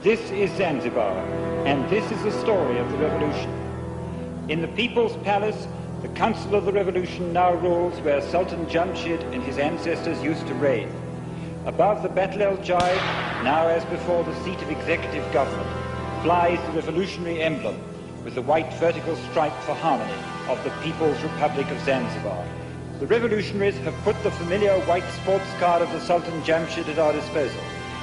This is Zanzibar, and this is the story of the revolution. In the People's Palace, the Council of the Revolution now rules where Sultan Jamshid and his ancestors used to reign. Above the Battle El Jaid, now as before the seat of executive government, flies the revolutionary emblem with the white vertical stripe for harmony of the People's Republic of Zanzibar. The revolutionaries have put the familiar white sports car of the Sultan Jamshid at our disposal,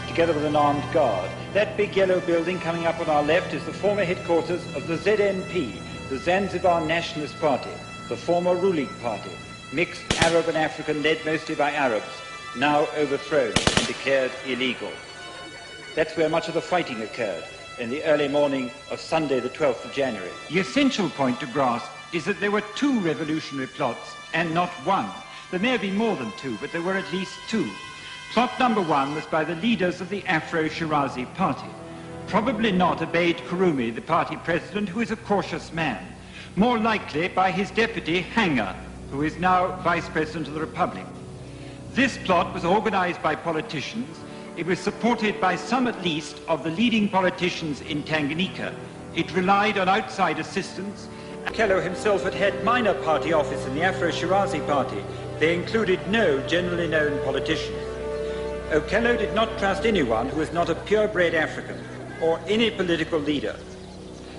together with an armed guard. That big yellow building coming up on our left is the former headquarters of the ZNP, the Zanzibar Nationalist Party, the former ruling party, mixed Arab and African, led mostly by Arabs, now overthrown and declared illegal. That's where much of the fighting occurred in the early morning of Sunday, the 12th of January. The essential point to grasp is that there were two revolutionary plots and not one. There may have been more than two, but there were at least two. Plot number one was by the leaders of the Afro-Shirazi party. Probably not Abeid Kurumi, the party president, who is a cautious man. More likely by his deputy, Hanger, who is now vice president of the Republic. This plot was organized by politicians. It was supported by some at least of the leading politicians in Tanganyika. It relied on outside assistance. Okello himself had minor party office in the Afro-Shirazi party. They included no generally known politicians. Okello did not trust anyone who was not a purebred African or any political leader.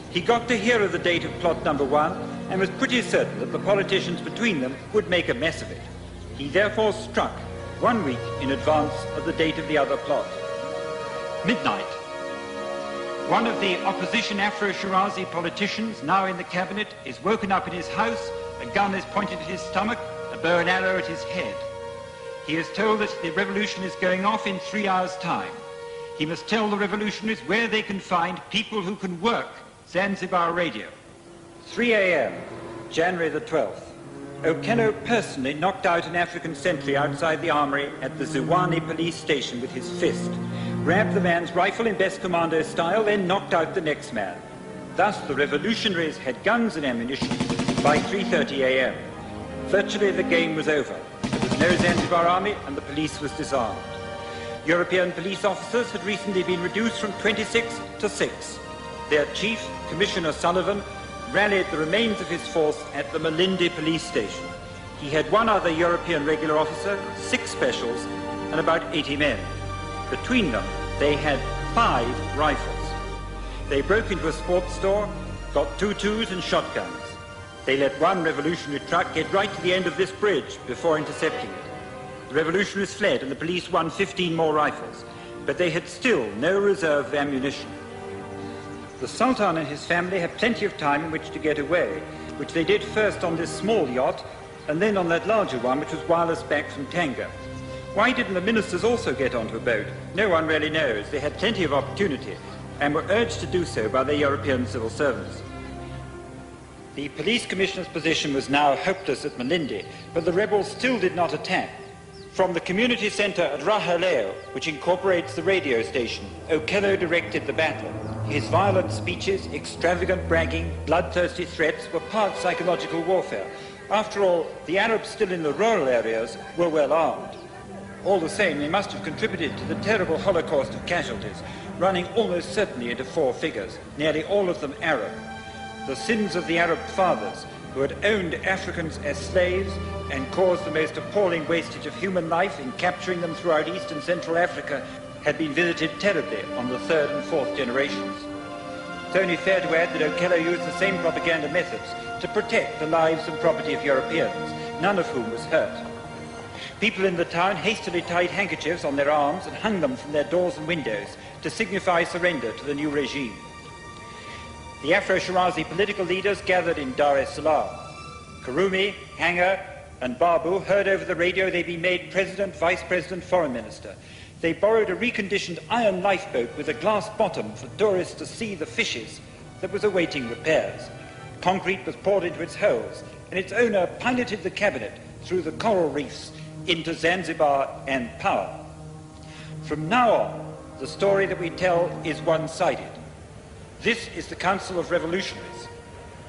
He got to hear of the date of plot number one and was pretty certain that the politicians between them would make a mess of it. He therefore struck 1 week in advance of the date of the other plot. Midnight. One of the opposition Afro-Shirazi politicians, now in the cabinet, is woken up in his house. A gun is pointed at his stomach, a bow and arrow at his head. He is told that the revolution is going off in 3 hours' time. He must tell the revolutionaries where they can find people who can work Zanzibar radio. 3 a.m., January the 12th. Okello personally knocked out an African sentry outside the armory at the Ziwani police station with his fist, grabbed the man's rifle in best commando style, then knocked out the next man. Thus the revolutionaries had guns and ammunition by 3:30 a.m. Virtually the game was over. There was no Zanzibar army and the police was disarmed. European police officers had recently been reduced from 26 to 6. Their chief, Commissioner Sullivan, rallied the remains of his force at the Malindi police station. He had one other European regular officer, 6 specials, and about 80 men. Between them, they had 5 rifles. They broke into a sports store, got tutus and shotguns. They let one revolutionary truck get right to the end of this bridge before intercepting it. The revolutionaries fled and the police won 15 more rifles, but they had still no reserve of ammunition. The Sultan and his family had plenty of time in which to get away, which they did first on this small yacht and then on that larger one which was wireless back from Tanga. Why didn't the ministers also get onto a boat? No one really knows. They had plenty of opportunity and were urged to do so by their European civil servants. The police commissioner's position was now hopeless at Malindi, but the rebels still did not attack. From the community centre at Rahaleo, which incorporates the radio station, Okello directed the battle. His violent speeches, extravagant bragging, bloodthirsty threats were part psychological warfare. After all, the Arabs still in the rural areas were well armed. All the same, they must have contributed to the terrible holocaust of casualties, running almost certainly into 4 figures, nearly all of them Arab. The sins of the Arab fathers who had owned Africans as slaves and caused the most appalling wastage of human life in capturing them throughout East and Central Africa had been visited terribly on the 3rd and 4th generations. It's only fair to add that Okello used the same propaganda methods to protect the lives and property of Europeans, none of whom was hurt. People in the town hastily tied handkerchiefs on their arms and hung them from their doors and windows to signify surrender to the new regime. The Afro-Shirazi political leaders gathered in Dar es Salaam. Kurumi, Hanger, and Babu heard over the radio they'd been made president, vice president, foreign minister. They borrowed a reconditioned iron lifeboat with a glass bottom for tourists to see the fishes that was awaiting repairs. Concrete was poured into its holes, and its owner piloted the cabinet through the coral reefs into Zanzibar and power. From now on, the story that we tell is one-sided. This is the Council of Revolutionaries.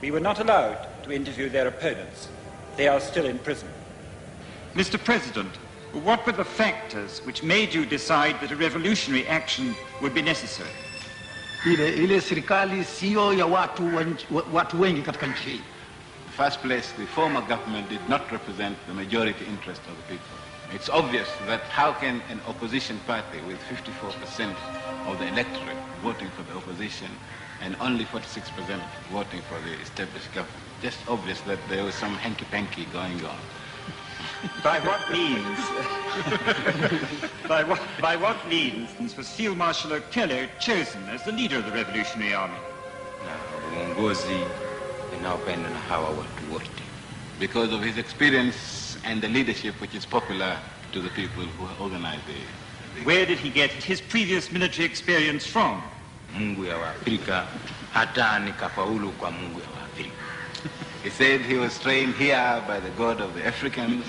We were not allowed to interview their opponents. They are still in prison. Mr. President, what were the factors which made you decide that a revolutionary action would be necessary? ile serikali sio ya watu wengi katika nchi hii. In the first place, the former government did not represent the majority interest of the people. It's obvious that how can an opposition party with 54% of the electorate voting for the opposition and only 46% voting for the established government? Just obvious that there was some hanky-panky going on. By what means, by what means was Field Marshal Okello chosen as the leader of the Revolutionary Army? Because of his experience and the leadership which is popular to the people who organize the Where did he get his previous military experience from? He said he was trained here by the God of the Africans,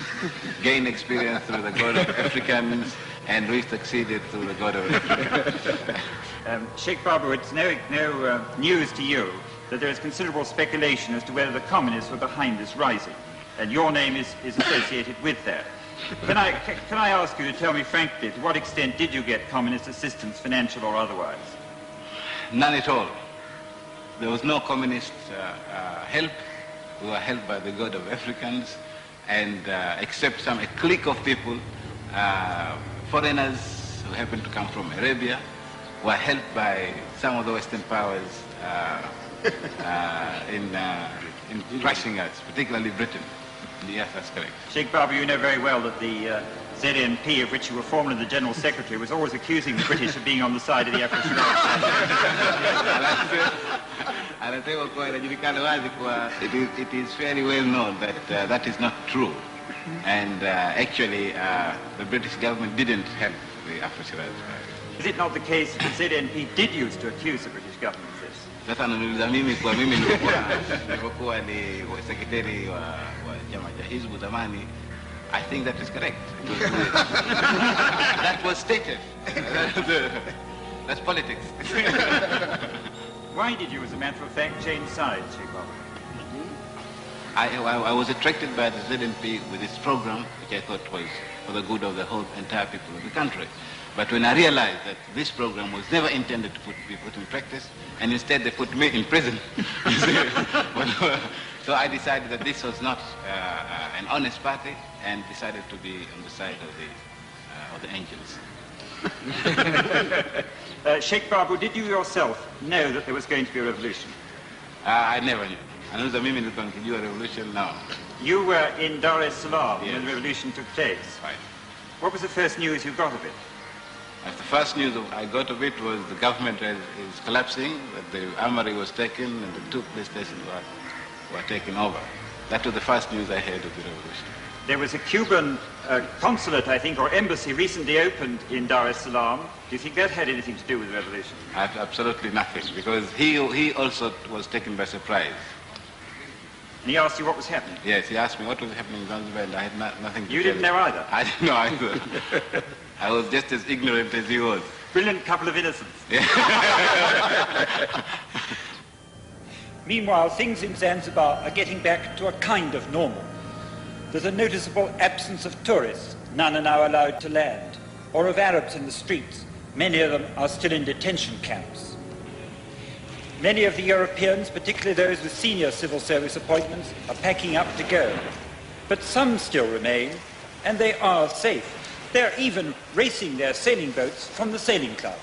gained experience through the God of the Africans, and we succeeded through the God of Africa. Sheikh Babu, it's no news to you that there is considerable speculation as to whether the communists were behind this rising, and your name is associated with that. Can I ask you to tell me frankly, to what extent did you get communist assistance, financial or otherwise? None at all. There was no communist help. We were helped by the God of Africans, and except a clique of people, foreigners who happened to come from Arabia, were helped by some of the Western powers in crushing us, particularly Britain. Yes, that's correct. Sheikh Babu, you know very well that the ZNP, of which you were formerly the General Secretary, was always accusing the British of being on the side of the Afro-Sudan. It is fairly well known that that is not true. And actually, the British government didn't help the Afro-Sudan. Is it not the case that the ZNP did use to accuse the British government of this? Sasa ananiuliza mimi kwa mimi nilipokuwa ni secretary wa chama cha Hizbu zamani. I think that is correct. That was stated. That's politics. Why did you, as a matter of fact, change sides, Sheikh Babu? I was attracted by the ZNP with its program, which I thought was for the good of the whole entire people of the country. But when I realized that this program was never intended to be put in practice, and instead they put me in prison, so I decided that this was not an honest party, and decided to be on the side of the angels. Sheikh Babu, did you yourself know that there was going to be a revolution? I never knew. Anaweza mimi nilikuwa nikijua revolution now. You were in Dar es Salaam Yes. when the revolution took place. Right. What was the first news you got of it? The first news I got of it was the government is collapsing, that the armory was taken and the two police stations were taken over. That was the first news I heard of the revolution. There was a Cuban consulate, I think, or embassy recently opened in Dar es Salaam. Do you think that had anything to do with the revolution? Absolutely nothing, because he also was taken by surprise. And he asked you what was happening? Yes, he asked me what was happening in Zanzibar, and I had nothing to You tell didn't know either? I didn't know either. I was just as ignorant as he was. Brilliant couple of innocents. Meanwhile, things in Zanzibar are getting back to a kind of normal. There's a noticeable absence of tourists. None are now allowed to land. Or of Arabs in the streets. Many of them are still in detention camps. Many of the Europeans, particularly those with senior civil service appointments, are packing up to go. But some still remain, and they are safe. They're even racing their sailing boats from the sailing club.